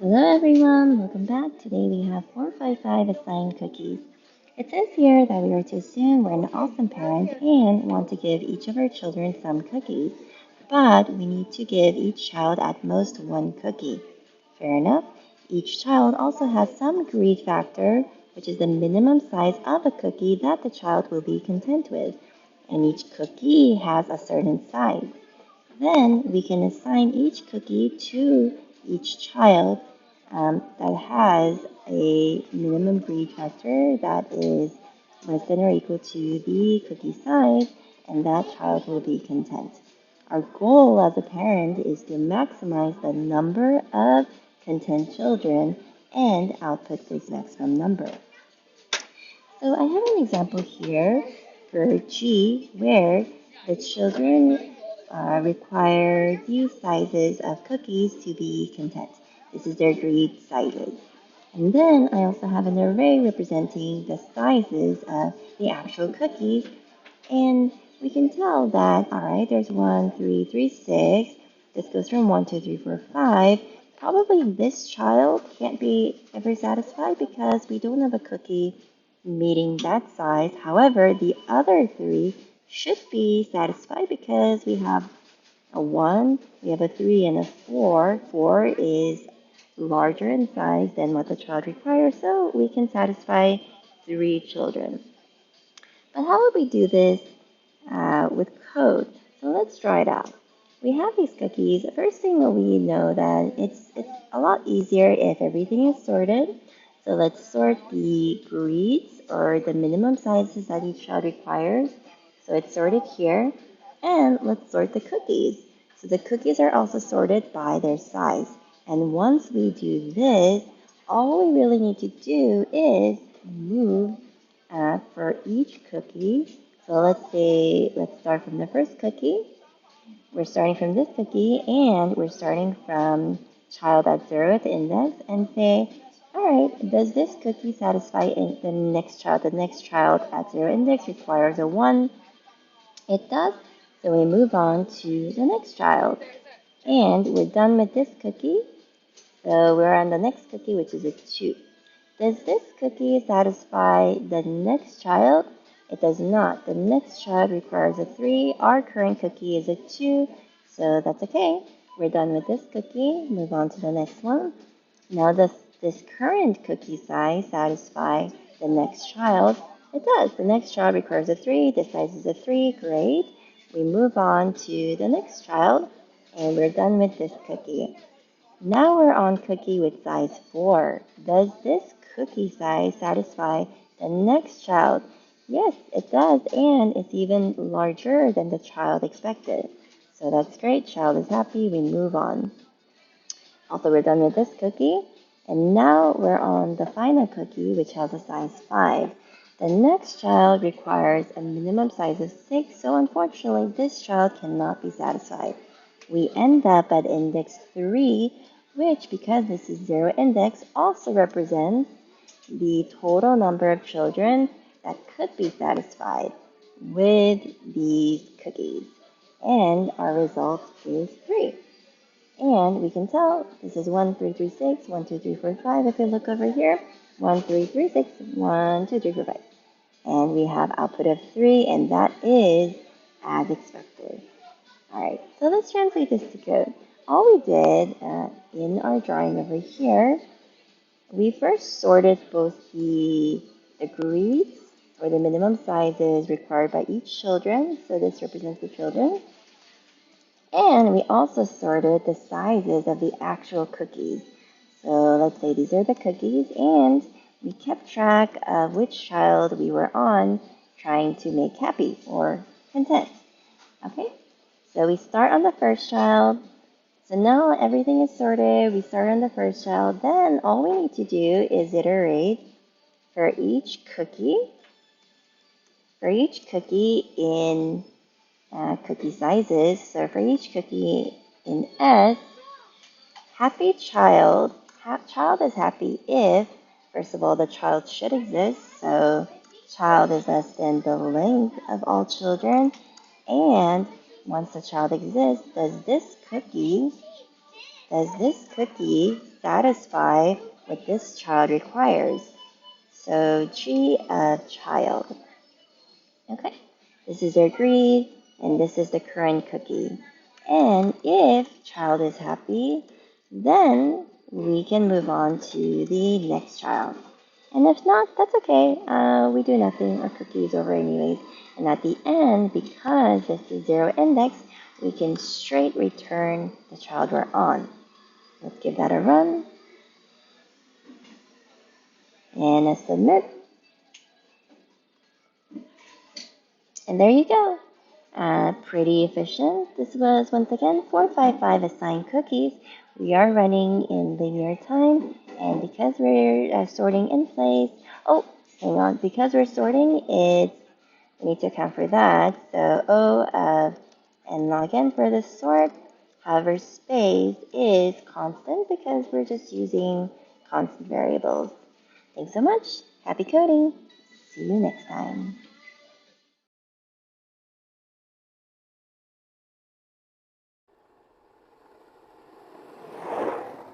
Hello everyone, welcome back. Today we have 455 assigned cookies. It says here that we are to assume we're an awesome parent and want to give each of our children some cookies, but we need to give each child at most one cookie. Fair enough. Each child also has some greed factor, which is the minimum size of a cookie that the child will be content with, and each cookie has a certain size. Then we can assign each cookie to each child that has a minimum greed factor that is less than or equal to the cookie size, and that child will be content. Our goal as a parent is to maximize the number of content children and output this maximum number. So I have an example here for G where the children require these sizes of cookies to be content. This is their grade sizes. And then I also have an array representing the sizes of the actual cookies. And we can tell that, all right, there's 1, 3, 3, 6. This goes from 1, 2, 3, 4, 5. Probably this child can't be ever satisfied because we don't have a cookie meeting that size. However, the other three should be satisfied because we have a 1, we have a 3, and a 4. 4 is larger in size than what the child requires, so we can satisfy 3 children. But how would we do this with code? So let's try it out. We have these cookies. First thing that we know that it's a lot easier if everything is sorted. So let's sort the greeds or the minimum sizes that each child requires. So it's sorted here. And let's sort the cookies. So the cookies are also sorted by their size. And once we do this, all we really need to do is move for each cookie. So let's start from the first cookie. We're starting from this cookie and we're starting from child at 0th index and say, all right, does this cookie satisfy the next child? The next child at 0 index requires a 1. It does. So we move on to the next child. And we're done with this cookie. So we're on the next cookie, which is a 2. Does this cookie satisfy the next child? It does not. The next child requires a 3. Our current cookie is a 2, so that's okay. We're done with this cookie. Move on to the next one. Now does this current cookie size satisfy the next child? It does. The next child requires a 3. This size is a 3. Great. We move on to the next child, and we're done with this cookie. Now we're on cookie with size 4. Does this cookie size satisfy the next child? Yes, it does, and it's even larger than the child expected. So that's great. Child is happy. We move on. Also, we're done with this cookie, and now we're on the final cookie, which has a size 5. The next child requires a minimum size of 6, so unfortunately, this child cannot be satisfied. We end up at index 3, which, because this is 0 index, also represents the total number of children that could be satisfied with these cookies. And our result is 3. And we can tell this is 1, 3, 3, 6, 1, 2, 3, 4, 5. If we look over here, 1, 3, 3, 6, 1, 2, 3, 4, 5. And we have output of 3, and that is as expected. All right, so let's translate this to code. All we did in our drawing over here, we first sorted both the greeds or the minimum sizes required by each children. So this represents the children. And we also sorted the sizes of the actual cookies. So let's say these are the cookies, and we kept track of which child we were on trying to make happy or content. Okay, so we start on the first child. So now everything is sorted. We start on the first child. Then all we need to do is iterate for each cookie in cookie sizes. So for each cookie in S, happy child, child is happy if, first of all, the child should exist. So child is less than the length of all children. And once the child exists, does this cookie satisfy what this child requires. So G of child. Okay, this is their greed, and this is the current cookie. And if child is happy, then we can move on to the next child. And if not, that's okay. We do nothing. Our cookie is over anyways. And at the end, because this is zero index, we can straight return the child we're on. Let's give that a run. And a submit. And there you go. Pretty efficient. This was, once again, 455 assigned cookies. We are running in linear time, and because we're sorting in place, oh, hang on, because we're sorting, we need to account for that. So O of, and log in for the sort, however, space is constant because we're just using constant variables. Thanks so much. Happy coding. See you next time.